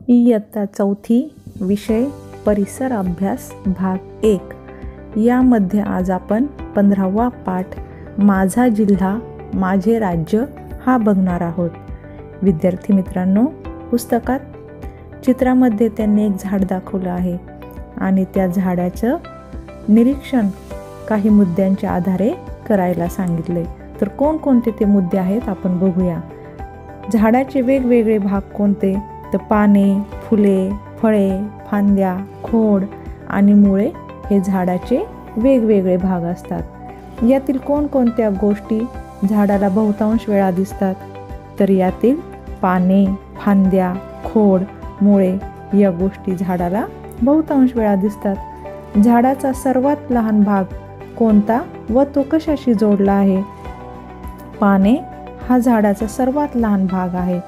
इयत्ता चौथी विषय परिसर अभ्यास भाग 1 यामध्ये आज आपण 15वा पाठ माझा जिल्हा माझे राज्य हा बघणार आहोत। विद्यार्थी मित्रांनो, पुस्तकात चित्रामध्ये त्यांनी एक झाड दाखवलं आहे आणि त्या झाडाचं निरीक्षण काही मुद्द्यांच्या आधारे करायला सांगितले। तर कोणकोणते ते मुद्दे आहेत आपण बघूया। झाडाचे वेगवेगळे भाग कोणते? तर पाने, फुले, फळे, फांद्या, खोड आणि मुळे हे झाडाचे वेगवेगळे भाग असतात। यातील कोणकोणत्या गोष्टी झाडाला बहुतांश वेळा दिसतात? तर यातील पाने, फांद्या, खोड, मुळे या गोष्टी झाडाला बहुतांश वेळा दिसतात। झाडाचा सर्वात लहान भाग कोणता व तो कशाशी जोडला आहे? पाने हा झाडाचा सर्वात लहान भाग आहे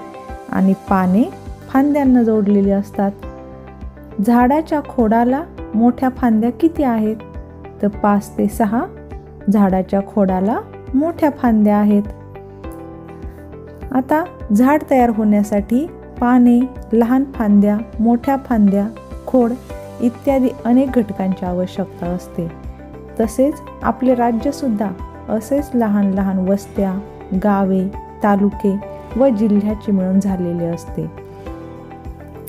आणि पाने फांद्यांना जोडलेली असतात। झाडाच्या खोडाला मोठ्या फांद्या किती आहेत? तर 5 ते 6 झाडाच्या खोडाला मोठ्या फांद्या आहेत। आता झाड तयार होण्यासाठी पाने, लहान फांद्या, मोठ्या फांद्या, खोड इत्यादी अनेक घटकांची आवश्यकता असते। तसेच आपले राज्य सुद्धा असेच लहान लहान वस्त्या, गावे, तालुके व जिल्ह्याचे मिळून झालेले असते।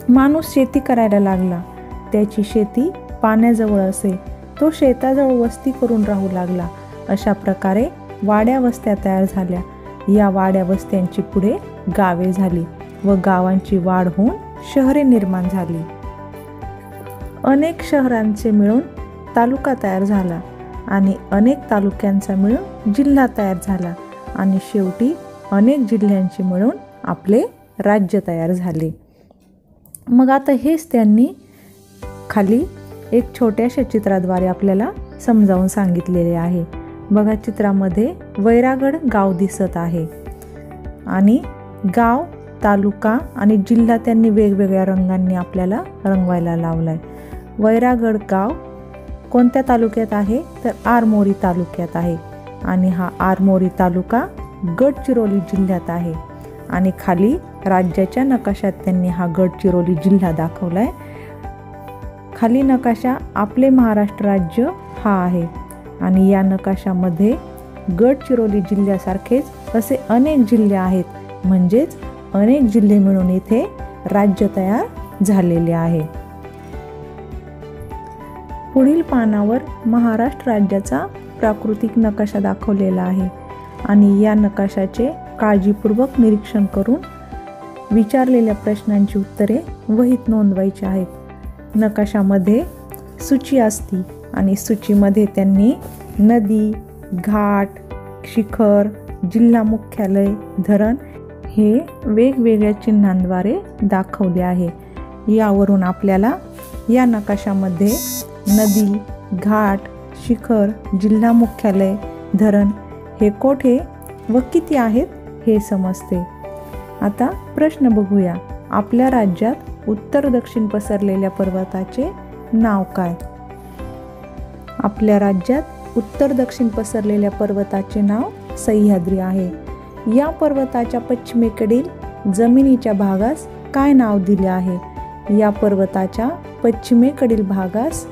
माणूस शेती करायला लागला, त्याची शेती पाण्याजवळ असे, तो शेताजवळ वस्ती करून राहू लागला। अशा प्रकारे वाड्या वस्त्या तयार झाल्या। या वाड्या वस्त्यांची पुढे गावे झाली व गावांची वाढ होऊन शहरे निर्माण झाली। अनेक शहरांचे मिळून तालुका तयार झाला आणि अनेक तालुक्यांचा मिळून जिल्हा तयार झाला आणि शेवटी अनेक जिल्ह्यांचे मिळून आपले राज्य तयार झाले। मग आता हेच त्यांनी खाली एक छोट्याशा चित्राद्वारे आपल्याला समजावून सांगितलेले आहे। बघा, चित्रामध्ये वैरागड गाव दिसत आहे आणि गाव, तालुका आणि जिल्हा त्यांनी वेगवेगळ्या रंगांनी आपल्याला रंगवायला लावलाय। वैरागड गाव कोणत्या तालुक्यात आहे? तर आरमोरी तालुक्यात आहे आणि हा आरमोरी तालुका गडचिरोली जिल्ह्यात आहे आणि खाली राज्याच्या नकाशात त्यांनी हा गडचिरोली जिल्हा दाखवलाय। खाली नकाशा आपले महाराष्ट्र राज्य हा आहे आणि या नकाशामध्ये गडचिरोली जिल्ह्यासारखेच असे अनेक जिल्हे आहेत, म्हणजेच अनेक जिल्हे मिळून इथे राज्य तयार झालेले आहे। पुढील पानावर महाराष्ट्र राज्याचा प्राकृतिक नकाशा दाखवलेला आहे आणि या नकाशाचे काळजीपूर्वक निरीक्षण करून विचारलेल्या प्रश्नांची उत्तरे वहीत नोंदवायची आहेत। नकाशामध्ये सूची असती आणि सूचीमध्ये त्यांनी नदी, घाट, शिखर, जिल्हा मुख्यालय, धरण हे वेगवेगळ्या चिन्हांद्वारे दाखवले आहे। यावरून आपल्याला या नकाशामध्ये नदी, घाट, शिखर, जिल्हा मुख्यालय, धरण हे कोठे व किती आहेत हे समजते। आता प्रश्न बघूया। आपल्या राज्यात उत्तर दक्षिण पसरलेल्या पर्वताचे नाव काय? आपल्या राज्यात उत्तर दक्षिण पसरलेल्या पर्वताचे नाव सह्याद्री आहे। या पर्वताच्या पश्चिमेकडील जमिनीच्या भागास काय नाव दिले आहे? या पर्वताच्या पश्चिमेकडील भागास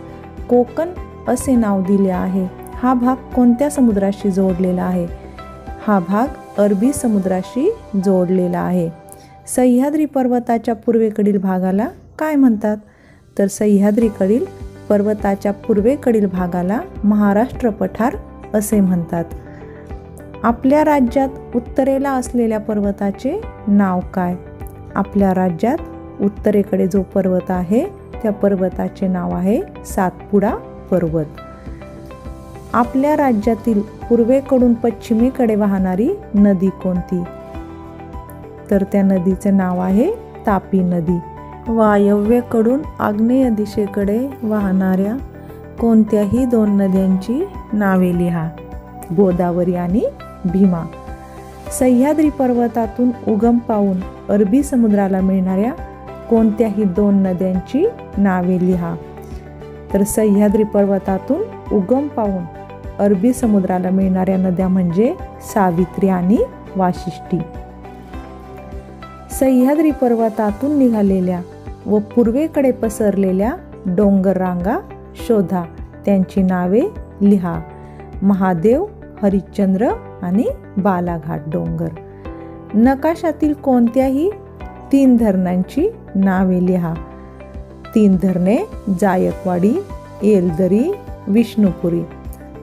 कोकण असे नाव दिले आहे। हा भाग कोणत्या समुद्राशी जोडलेला आहे? हा भाग अरबी समुद्राशी जोडलेला आहे। सह्याद्री पर्वताच्या पूर्वेकडील भागाला काय म्हणतात? तर सह्याद्रीकडील पर्वताच्या पूर्वेकडील भागाला महाराष्ट्र पठार असे म्हणतात। आपल्या राज्यात उत्तरेला असलेल्या पर्वताचे नाव काय? आपल्या राज्यात उत्तरेकडे जो पर्वत आहे त्या पर्वताचे नाव आहे सातपुडा पर्वत। आपल्या राज्यातील पूर्वेकडून पश्चिमेकडे वाहणारी नदी कोणती? तर त्या नदीचे नाव आहे तापी नदी। वायव्येकडून आग्नेय दिशेकडे वाहणाऱ्या कोणत्याही 2 नद्यांची नावे लिहा। गोदावरी आणि भीमा। सह्याद्री पर्वतातून उगम पावून अरबी समुद्राला मिळणाऱ्या कोणत्याही 2 नद्यांची नावे लिहा। तर सह्याद्री पर्वतातून उगम पावून अरबी समुद्राला मिळणाऱ्या नद्या म्हणजे सावित्री आणि वाशिष्ठी। सह्याद्री पर्वतातून निघालेल्या व पूर्वेकडे पसरलेल्या डोंगर रांगा शोधा, त्यांची नावे लिहा. महादेव, हरिश्चंद्र आणि बालाघाट डोंगर. नकाशातील कोणत्याही 3 धरणांची नावे लिहा. 3 धरणे जायकवाडी, येलदरी, विष्णुपुरी.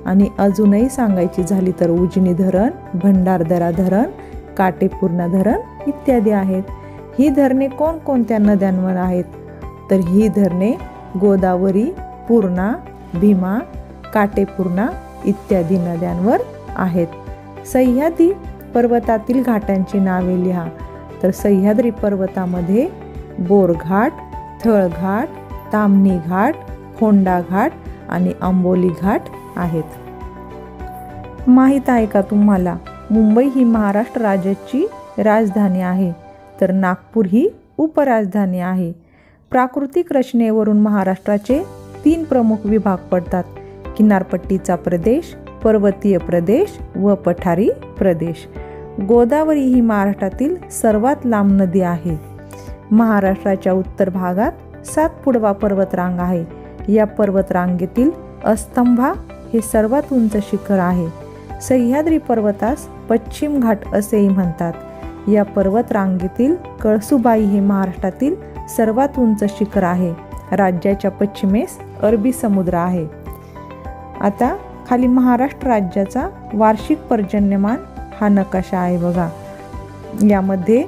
आणि अजूनही सांगायची झाली तर उजनी धरण, भंडारदरा धरण, काटेपूर्णा धरण इत्यादी आहेत. ही धरणे कोणकोणत्या नद्यांवर आहेत? तर ही धरणे गोदावरी, पूर्णा, भीमा, काटेपूर्णा इत्यादी नद्यांवर आहेत. सह्याद्री पर्वतातील घाटांची नावे लिहा. तर सह्याद्री पर्वतामध्ये बोरघाट, थळघाट, ताम्हिणी घाट, फोंडा घाट आणि आंबोली घाट आहेत. माहीत आहे का तुम्हाला, मुंबई ही महाराष्ट्र राज्याची राजधानी आहे, तर नागपूर ही उपराजधानी आहे. प्राकृतिक रचनेवरून महाराष्ट्राचे 3 प्रमुख विभाग पडतात: किनारपट्टीचा प्रदेश, पर्वतीय प्रदेश व पठारी प्रदेश. गोदावरी ही महाराष्ट्रातील सर्वात लांब नदी आहे. महाराष्ट्राच्या उत्तर भागात सातपुडा पर्वतरांग आहे. या पर्वतरांगेतील अस्तंभा हे सर्वात उंच शिखर आहे. सह्याद्री पर्वतास पश्चिम घाट असेही म्हणतात. या पर्वतरांगेतील कळसुबाई हे महाराष्ट्रातील सर्वात उंच शिखर आहे. राज्याच्या पश्चिमेस अरबी समुद्र आहे. आता खाली महाराष्ट्र राज्याचा वार्षिक पर्जन्यमान हा नकाशा आहे बघा. यामध्ये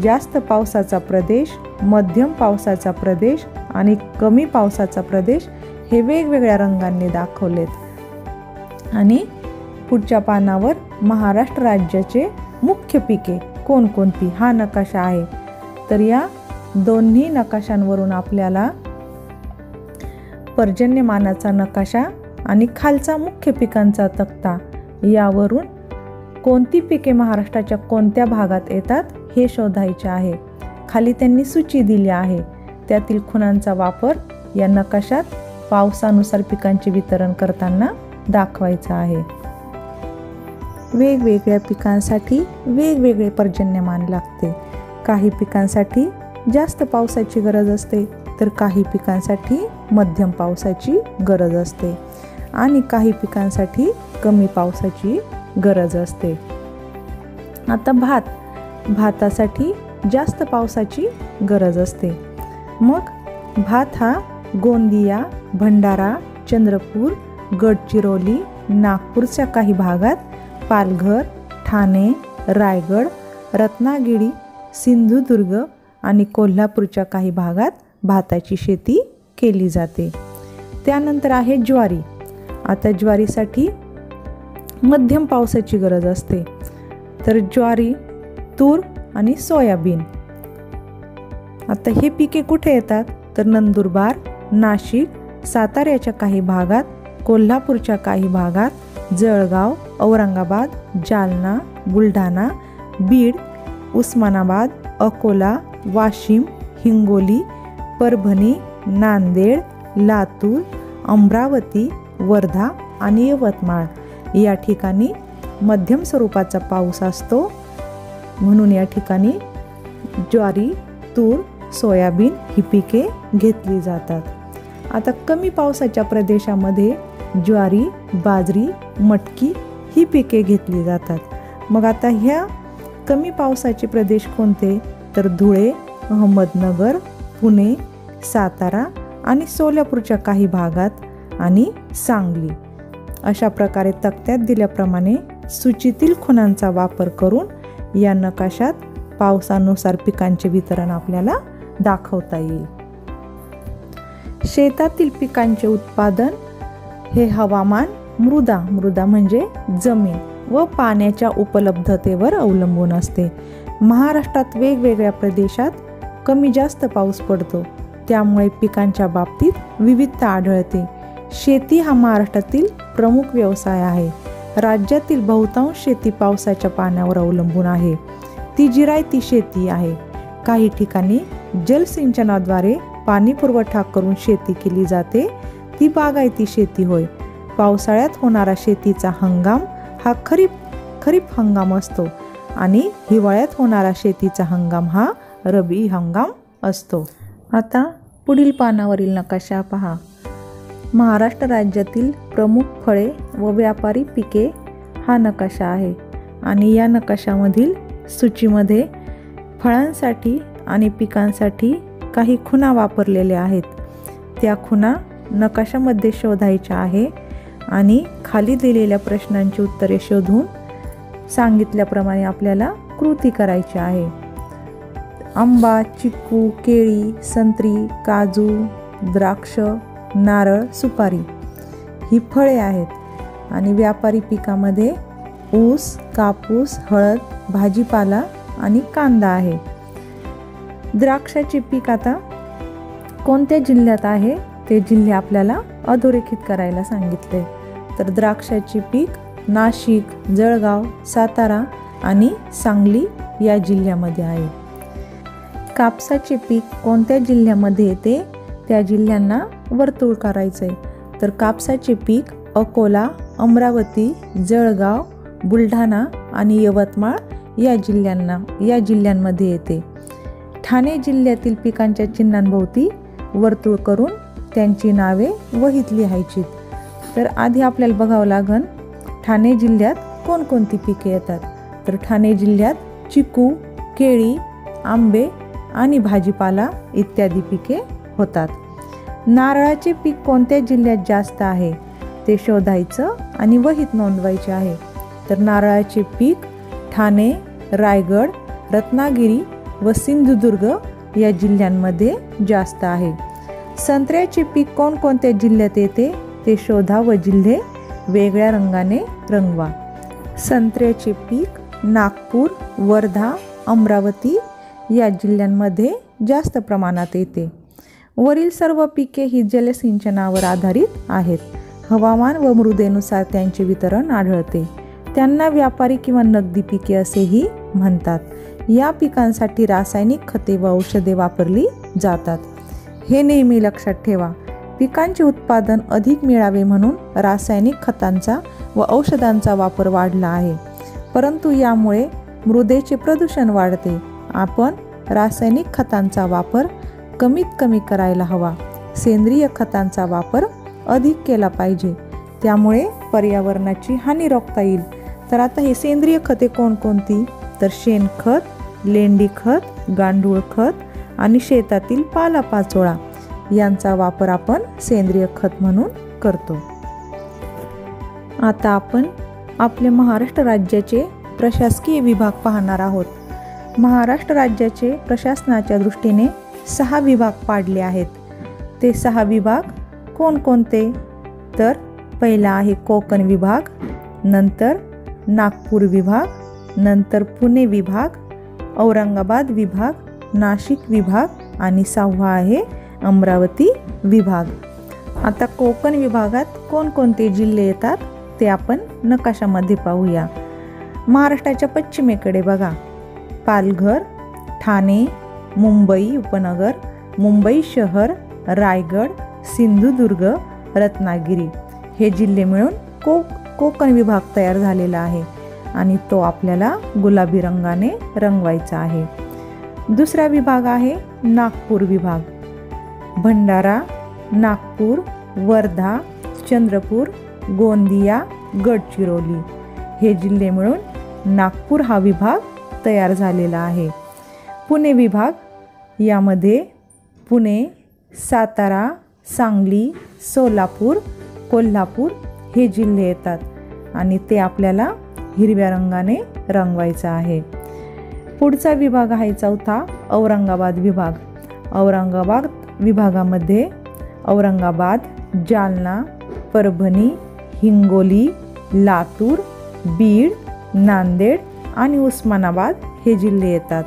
जास्त पावसाचा प्रदेश, मध्यम पावसाचा प्रदेश आणि कमी पावसाचा प्रदेश हे वेगवेगळ्या रंगांनी दाखवलेत. आणि पुढच्या पानावर महाराष्ट्र राज्याचे मुख्य पिके कोणकोणती हा नकाशा आहे. तर या दोन्ही नकाशांवरून आपल्याला पर्जन्यमानाचा नकाशा आणि खालचा मुख्य पिकांचा तक्ता यावरून कोणती पिके महाराष्ट्राच्या कोणत्या भागात येतात हे शोधायचे आहे. खाली त्यांनी सूची दिली आहे. त्यातील खुणांचा वापर या नकाशात पावसानुसार पिकांचे वितरण करताना दाखवायचा आहे. वेगवेगळ्या पिकांसाठी वेगवेगळे पर्जन्यमान लागते. काही पिकांसाठी जास्त पावसाची गरज असते, तर काही पिकांसाठी मध्यम पावसाची गरज असते आणि काही पिकांसाठी कमी पावसाची गरज असते. आता भातासाठी जास्त पावसाची गरज असते. मग भात हा गोंदिया, भंडारा, चंद्रपूर, गडचिरोली, नागपूरच्या काही भागात, पालघर, ठाणे, रायगड, रत्नागिरी, सिंधुदुर्ग आणि कोल्हापूरच्या काही भागात भाताची शेती केली जाते. त्यानंतर आहे ज्वारी. आता ज्वारीसाठी मध्यम पावसाची गरज असते. तर ज्वारी, तूर आणि सोयाबीन. आता हे पिके कुठे येतात? तर नंदुरबार, नाशिक, साताऱ्याच्या काही भागात, कोल्हापूरच्या काही भागात, जळगाव, औरंगाबाद, जालना, बुलढाणा, बीड, उस्मानाबाद, अकोला, वाशिम, हिंगोली, परभणी, नांदेड, लातूर, अमरावती, वर्धा आणि यवतमाळ या ठिकाणी मध्यम स्वरूपाचा पाऊस असतो. म्हणून या ठिकाणी ज्वारी, तूर, सोयाबीन ही पिके घेतली जातात. आता कमी पावसाच्या प्रदेशामध्ये ज्वारी, बाजरी, मटकी ही पिके घेतली जातात. मग आता ह्या कमी पावसाचे प्रदेश कोणते? तर धुळे, अहमदनगर, पुणे, सातारा आणि सोलापूरच्या काही भागात आणि सांगली. अशा प्रकारे तक्त्यात दिल्याप्रमाणे सूचीतील खुणांचा वापर करून या नकाशात पावसानुसार पिकांचे वितरण आपल्याला दाखवता येईल. शेतातील पिकांचे उत्पादन हे हवामान, मृदा म्हणजे जमीन व पाण्याच्या उपलब्धतेवर अवलंबून असते. महाराष्ट्रात वेगवेगळ्या प्रदेशात कमी जास्त पाऊस पडतो, त्यामुळे पिकांच्या बाबतीत विविधता आढळते. शेती हा महाराष्ट्रातील प्रमुख व्यवसाय आहे. राज्यातील बहुतांश शेती पावसाच्या पाण्यावर अवलंबून आहे. ती जिरायती शेती आहे. काही ठिकाणी जलसिंचनाद्वारे पाणी पुरवठा करून शेती केली जाते, ती बागायती शेती होय. पावसाळ्यात होणारा शेतीचा हंगाम हा खरीप हंगाम असतो आणि हिवाळ्यात होणारा शेतीचा हंगाम हा रब्बी हंगाम असतो. आता पुढील पानावरील नकाशा पहा. महाराष्ट्र राज्यातील प्रमुख फळे व व्यापारी पिके हा नकाशा आहे आणि या नकाशामधील सूचीमध्ये फळांसाठी आणि पिकांसाठी काही खुणा वापरलेल्या आहेत. त्या खुणा नकाशामध्ये शोधायच्या आहे आणि खाली दिलेल्या प्रश्नांची उत्तरे शोधून सांगितल्याप्रमाणे आपल्याला कृती करायची आहे. आंबा, चिक्कू, केळी, संत्री, काजू, द्राक्ष, नारळ, सुपारी ही फळे आहेत आणि व्यापारी पिकामध्ये ऊस, कापूस, हळद, भाजीपाला आणि कांदा आहे. द्राक्षाचे पीक आता कोणत्या जिल्ह्यात आहे ते जिल्हे आपल्याला अधोरेखित करायला सांगितले. तर द्राक्षाचे पीक नाशिक, जळगाव, सातारा आणि सांगली या जिल्ह्यामध्ये आहे. कापसाचे पीक कोणत्या जिल्ह्यामध्ये येते त्या जिल्ह्यांना वर्तुळ करायचे. तर कापसाचे पीक अकोला, अमरावती, जळगाव, बुलढाणा आणि यवतमाळ या जिल्ह्यांमध्ये येते. ठाणे जिल्ह्यातील पिकांच्या चिन्हांभोवती वर्तुळ करून त्यांची नावे वहीत लिहायची. तर आधी आपल्याला बघावं लागेल ठाणे जिल्ह्यात कोणकोणती पिके येतात. तर ठाणे जिल्ह्यात चिकू, केळी, आंबे आणि भाजीपाला इत्यादी पिके होतात. नारळाचे पीक कोणत्या जिल्ह्यात जास्त आहे ते शोधायचं आणि वहीत नोंदवायचे आहे. तर नारळाचे पीक ठाणे, रायगड, रत्नागिरी व सिंधुदुर्ग या जिल्ह्यांमध्ये जास्त आहे. संत्र्याचे पीक कोणकोणत्या जिल्ह्यात येते ते शोधा व जिल्हे वेगळ्या रंगाने रंगवा. संत्र्याचे पीक नागपूर, वर्धा, अमरावती या जिल्ह्यांमध्ये जास्त प्रमाणात येते. वरील सर्व पिके ही जलसिंचनावर आधारित आहेत. हवामान व मृदेनुसार त्यांचे वितरण आढळते. त्यांना व्यापारी किंवा नगदी पिके असेही म्हणतात. या पिकांसाठी रासायनिक खते व औषधे वापरली जातात. हे नेहमी लक्षात ठेवा. पिकांचे उत्पादन अधिक मिळावे म्हणून रासायनिक खतांचा व औषधांचा वापर वाढला आहे. परंतु यामुळे मृदेचे प्रदूषण वाढते. आपण रासायनिक खतांचा वापर कमीत कमी करायला हवा. सेंद्रिय खतांचा वापर अधिक केला पाहिजे. त्यामुळे पर्यावरणाची हानी रोखता येईल. तर आता हे सेंद्रिय खते कोणकोणती? तर शेणखत, लेंडी खत, गांडूळ खत आणि शेतातील पालापाचोळा यांचा वापर आपण सेंद्रिय खत म्हणून करतो. आता आपण आपले महाराष्ट्र राज्याचे प्रशासकीय विभाग पाहणार आहोत. महाराष्ट्र राज्याचे प्रशासनाच्या दृष्टीने 6 विभाग पाडले आहेत. ते 6 विभाग कोणकोणते? तर पहिला आहे कोकण विभाग, नंतर नागपूर विभाग, नंतर पुणे विभाग, औरंगाबाद विभाग, नाशिक विभाग आणि 6वा आहे अमरावती विभाग. आता कोकण विभागात कोणकोणते जिल्हे येतात ते आपण नकाशामध्ये पाहूया. महाराष्ट्राच्या पश्चिमेकडे बघा, पालघर, ठाणे, मुंबई उपनगर, मुंबई शहर, रायगड, सिंधुदुर्ग, रत्नागिरी हे जिल्हे मिळून कोकण विभाग तयार झालेला आहे आणि तो आपल्याला गुलाबी रंगाने रंगवायचा आहे. दुसरा विभाग आहे नागपूर विभाग. भंडारा, नागपूर, वर्धा, चंद्रपूर, गोंदिया, गडचिरोली हे जिल्हे मिळून नागपूर हा विभाग तयार झालेला आहे. पुणे विभाग, यामध्ये पुणे, सातारा, सांगली, सोलापूर, कोल्हापूर हे जिल्हे येतात आणि ते आपल्याला हिरव्या रंगाने रंगवायचा आहे. पुढचा विभाग आहे चौथा, औरंगाबाद विभाग. औरंगाबाद विभागामध्ये औरंगाबाद, जालना, परभणी, हिंगोली, लातूर, बीड, नांदेड आणि उस्मानाबाद हे जिल्हे येतात.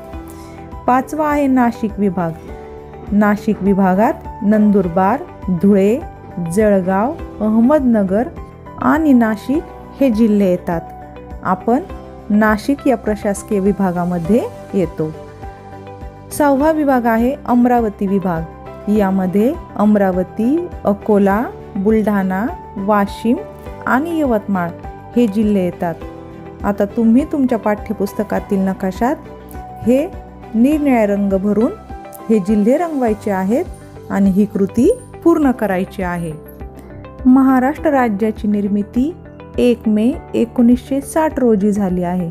पाचवा आहे नाशिक विभाग. नाशिक विभागात नंदुरबार, धुळे, जळगाव, अहमदनगर आणि नाशिक हे जिल्हे येतात. आपण नाशिक या प्रशासकीय विभागामध्ये येतो. 6वा विभाग आहे अमरावती विभाग. यामध्ये अमरावती, अकोला, बुलढाणा, वाशिम आणि यवतमाळ हे जिल्हे येतात. आता तुम्ही तुमच्या पाठ्यपुस्तकातील नकाशात हे निरनिळ्या रंग भरून हे जिल्हे रंगवायचे आहेत आणि ही कृती पूर्ण करायची आहे. महाराष्ट्र राज्याची निर्मिती 1 मे 1960 रोजी झाली आहे.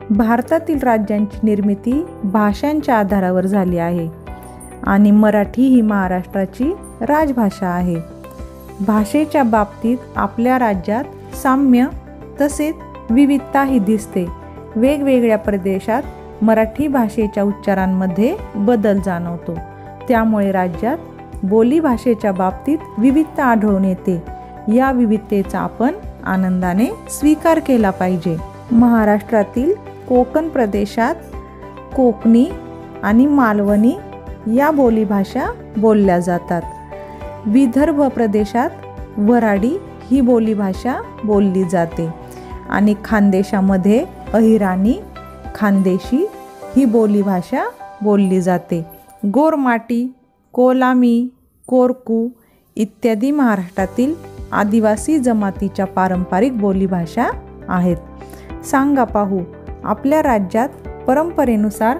भारतातील राज्यांची निर्मिती भाषांच्या आधारावर झाली आहे आणि मराठी ही महाराष्ट्राची राजभाषा आहे. भाषेच्या बाबतीत आपल्या राज्यात साम्य तसेच विविधताही दिसते. वेगवेगळ्या प्रदेशात मराठी भाषेच्या उच्चारांमध्ये बदल जाणवतो. त्यामुळे राज्यात बोली भाषेच्या बाबतीत विविधता आढळून येते. या विविधतेचा आपण आनंदाने स्वीकार केला पाहिजे. महाराष्ट्रातील कोकण प्रदेशात कोकणी आणि मालवणी या बोलीभाषा बोलल्या जातात. विदर्भ प्रदेशात वऱ्हाडी ही बोलीभाषा बोलली जाते आणि खानदेशामध्ये अहिराणी, खानदेशी ही बोलीभाषा बोलली जाते. गोरमाटी, कोलामी, कोरकू इत्यादी महाराष्ट्रातील आदिवासी जमातीच्या पारंपरिक बोलीभाषा आहेत. सांगा पाहू, आपल्या राज्यात परंपरेनुसार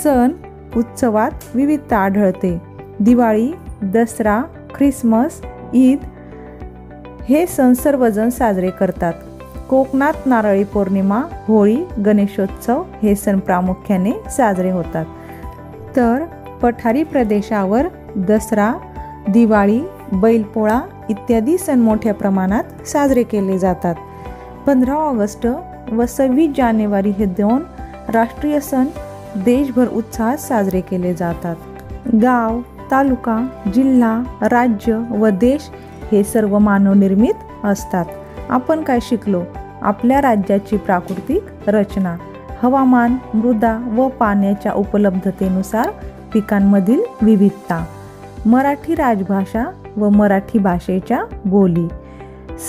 सण उत्सवात विविधता आढळते. दिवाळी, दसरा, ख्रिसमस, ईद हे सण सर्वजण साजरे करतात. कोकणात नारळी पौर्णिमा, होळी, गणेशोत्सव हे सण प्रामुख्याने साजरे होतात. तर पठारी प्रदेशावर दसरा, दिवाळी, बैलपोळा इत्यादी सण मोठ्या प्रमाणात साजरे केले जातात. 15 ऑगस्ट व 26 जानेवारी हे 2 राष्ट्रीय सण देशभर उत्साहात साजरे केले जातात. गाव, तालुका, जिल्हा, राज्य व देश हे सर्व मानवनिर्मित असतात. आपण काय शिकलो? आपल्या राज्याची प्राकृतिक रचना, हवामान, मृदा व पाण्याच्या उपलब्धतेनुसार पिकांमधील विविधता, मराठी राजभाषा व मराठी भाषेच्या बोली,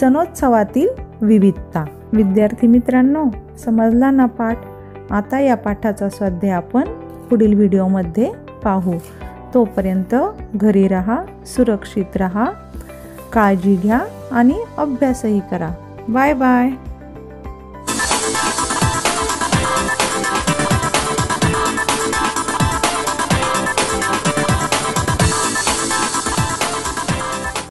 सणोत्सवातील विविधता. विद्यार्थी मित्रांनो, समजला ना पाठ? आता या पाठाचा स्वाध्याय आपण पुढील व्हिडिओमध्ये पाहू. तोपर्यंत घरी राहा, सुरक्षित राहा, काळजी घ्या आणि अभ्यासही करा. Bye bye.